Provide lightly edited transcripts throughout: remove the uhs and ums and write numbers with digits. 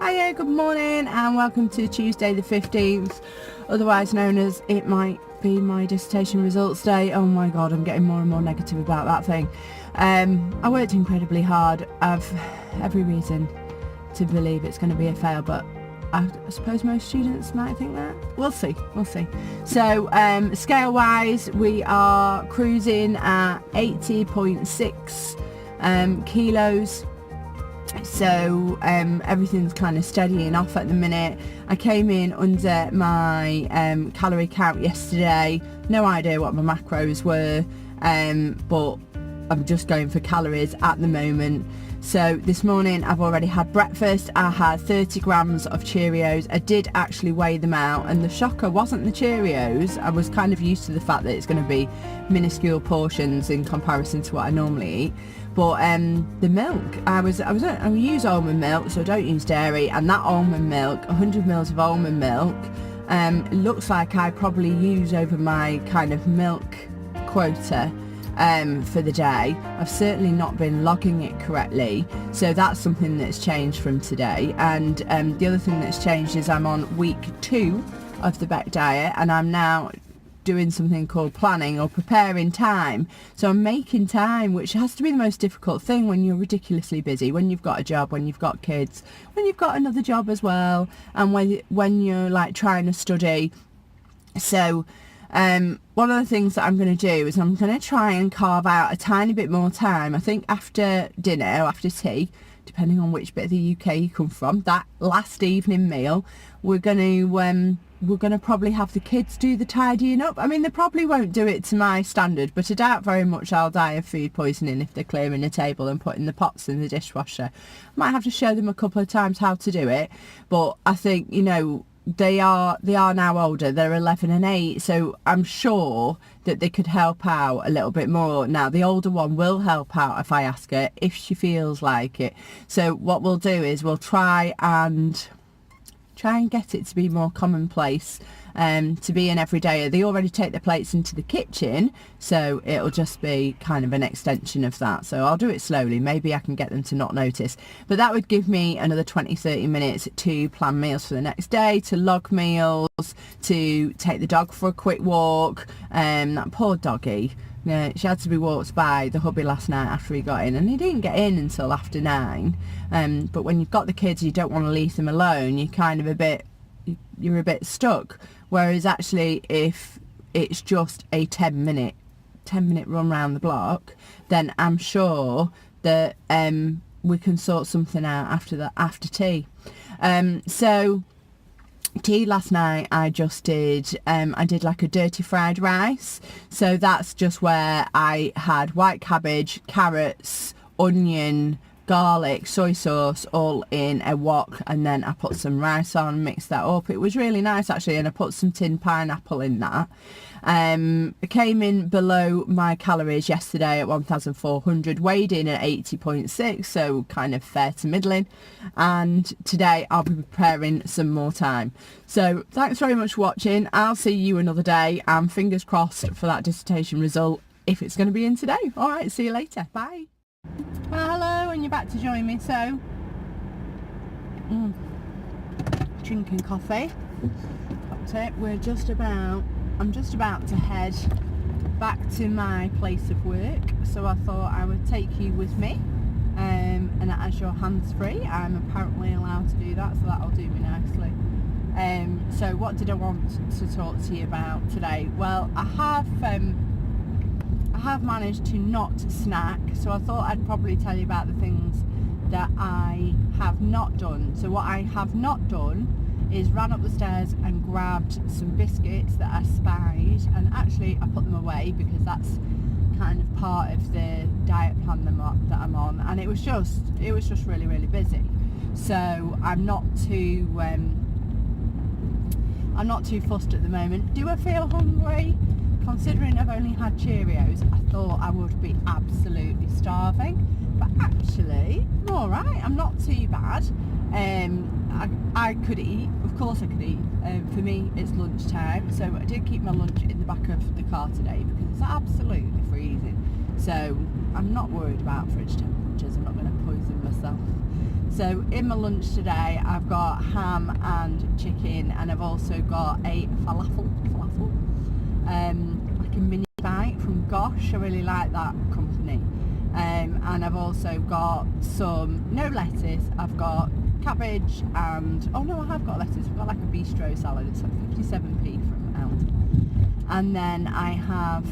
Hiya, good morning and welcome to Tuesday the 15th, otherwise known as it might be my dissertation results day. Oh my god, I'm getting more and more negative about that thing. I worked incredibly hard. I've every reason to believe it's going to be a fail, but I suppose most students might think that. We'll see. So scale wise we are cruising at 80.6 kilos. So everything's kind of steadying off at the minute. I came in under my calorie count yesterday. No idea what my macros were, but I'm just going for calories at the moment. So this morning I've already had breakfast. I had 30 grams of Cheerios. I did actually weigh them out, and the shocker wasn't the Cheerios. I was kind of used to the fact that it's going to be minuscule portions in comparison to what I normally eat. But the milk, I use almond milk, so I don't use dairy, and that almond milk, 100 mils of almond milk, looks like I probably use over my kind of milk quota for the day. I've certainly not been logging it correctly, so that's something that's changed from today. And the other thing that's changed is I'm on week 2 of the Beck diet, and I'm now doing something called planning or preparing time. So I'm making time, which has to be the most difficult thing when you're ridiculously busy, when you've got a job, when you've got kids, when you've got another job as well, and when you're like trying to study. So one of the things that I'm going to do is I'm going to try and carve out a tiny bit more time. I think after dinner or after tea, depending on which bit of the UK you come from, that last evening meal, we're going to probably have the kids do the tidying up. I mean, they probably won't do it to my standard, but I doubt very much I'll die of food poisoning if they're clearing the table and putting the pots in the dishwasher. Might have to show them a couple of times how to do it, but I think, you know, they are now older. They're 11 and 8, so I'm sure that they could help out a little bit more. Now the older one will help out if I ask her, if she feels like it. So what we'll do is we'll try and get it to be more commonplace, to be an everydayer. They already take their plates into the kitchen, so it'll just be kind of an extension of that. So I'll do it slowly. Maybe I can get them to not notice, but that would give me another 20-30 minutes to plan meals for the next day, to log meals, to take the dog for a quick walk. That poor doggy, yeah, she had to be walked by the hubby last night after he got in, and he didn't get in until after 9. But when you've got the kids, you don't want to leave them alone. You're kind of you're a bit stuck. Whereas actually, if it's just a 10-minute run round the block, then I'm sure that we can sort something out after tea. So tea last night I did like a dirty fried rice. So that's just where I had white cabbage, carrots, onion, garlic, soy sauce all in a wok, and then I put some rice on, mixed that up. It was really nice actually, and I put some tinned pineapple in that. I came in below my calories yesterday at 1,400, weighed in at 80.6, so kind of fair to middling, and today I'll be preparing some more time. So thanks very much for watching. I'll see you another day, and fingers crossed for that dissertation result, if it's going to be in today. All right, see you later. Bye. Well, hello, and you're back to join me. So drinking coffee. That's it. I'm just about to head back to my place of work, so I thought I would take you with me, and as you're hands-free, I'm apparently allowed to do that, so that'll do me nicely. So what did I want to talk to you about today? Well, I have managed to not snack, so I thought I'd probably tell you about the things that I have not done. So what I have not done is ran up the stairs and grabbed some biscuits that I spied, and actually I put them away because that's kind of part of the diet plan that I'm on, and it was just really, really busy. So I'm not too fussed at the moment. Do I feel hungry? Considering I've only had Cheerios, I thought I would be absolutely starving, but actually I'm alright, I'm not too bad. I could eat, of course I could eat. For me it's lunchtime, so I did keep my lunch in the back of the car today because it's absolutely freezing, so I'm not worried about fridge temperature. sandwiches. I'm not going to poison myself. So in my lunch today, I've got ham and chicken, and I've also got a falafel, like a mini bite from Gosh. I really like that company. And I've also got no lettuce. I've got cabbage and, oh no, I have got lettuce. I've got like a bistro salad. It's like 57p from Aldi. And then I have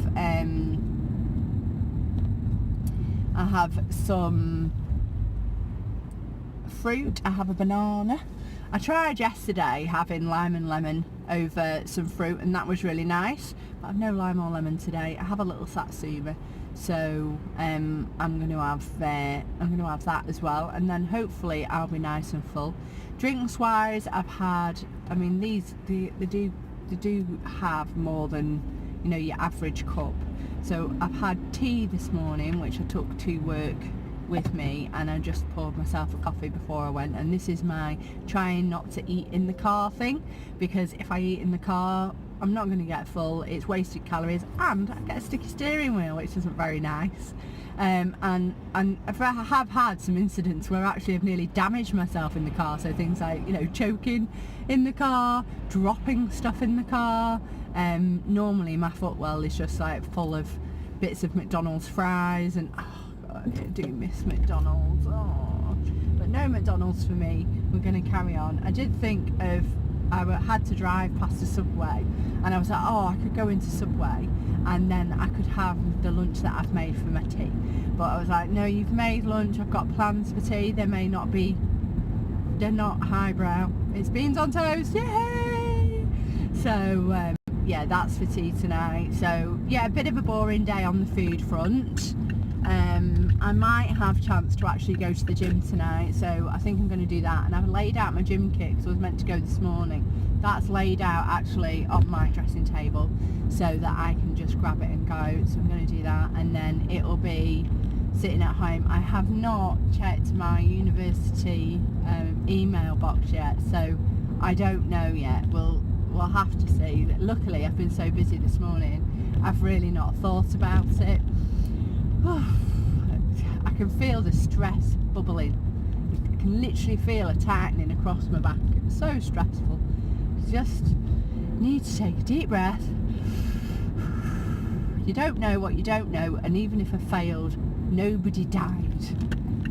some fruit. I have a banana. I tried yesterday having lime and lemon over some fruit, and that was really nice, but I've no lime or lemon today. I have a little satsuma, so I'm going to have that as well, and then hopefully I'll be nice and full. Drinks wise, I've had, I mean, they do have more than, you know, your average cup. So I've had tea this morning, which I took to work with me, and I just poured myself a coffee before I went, and this is my trying not to eat in the car thing, because if I eat in the car I'm not going to get full, it's wasted calories, and I get a sticky steering wheel, which isn't very nice. And I have had some incidents where actually I've nearly damaged myself in the car, so things like, you know, choking in the car, dropping stuff in the car. Normally my footwell is just like full of bits of McDonald's fries, and I do miss McDonald's, but no McDonald's for me. We're going to carry on. I did think of, I had to drive past a Subway, and I was like, oh, I could go into Subway and then I could have the lunch that I've made for my tea, but I was like, no, you've made lunch, I've got plans for tea, they're not highbrow, it's beans on toast, yay! So yeah, that's for tea tonight. So yeah, a bit of a boring day on the food front. I might have a chance to actually go to the gym tonight, so I think I'm going to do that. And I've laid out my gym kit because I was meant to go this morning. That's laid out actually on my dressing table so that I can just grab it and go. So I'm going to do that, and then it'll be sitting at home. I have not checked my university email box yet, so I don't know yet. We'll have to see. Luckily I've been so busy this morning, I've really not thought about it. I can feel the stress bubbling. I can literally feel it tightening across my back. It's so stressful. Just need to take a deep breath. You don't know what you don't know, and even if I failed, nobody died.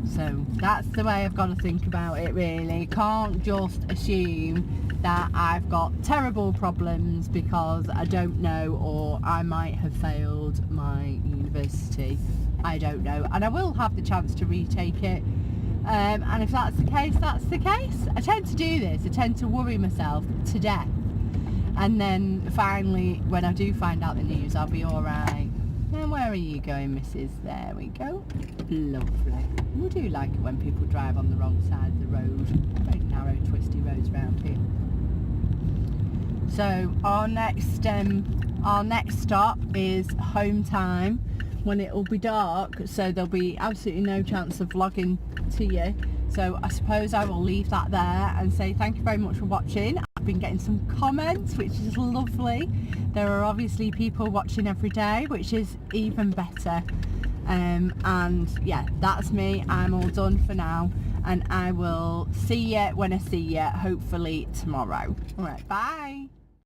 So that's the way I've got to think about it, really. Can't just assume that I've got terrible problems because I don't know, or I might have failed my university. I don't know, and I will have the chance to retake it, and if that's the case, that's the case. I tend to do this. I tend to worry myself to death, and then finally when I do find out the news, I'll be alright. And where are you going, Mrs? There we go. Lovely. We do like it when people drive on the wrong side of the road. Very narrow, twisty roads around here. So our next stop is home time, when it will be dark, so there'll be absolutely no chance of vlogging to you. So I suppose I will leave that there and say thank you very much for watching. I've been getting some comments, which is lovely. There are obviously people watching every day, which is even better. And yeah, that's me. I'm all done for now, and I will see you when I see you, hopefully tomorrow. All right, bye.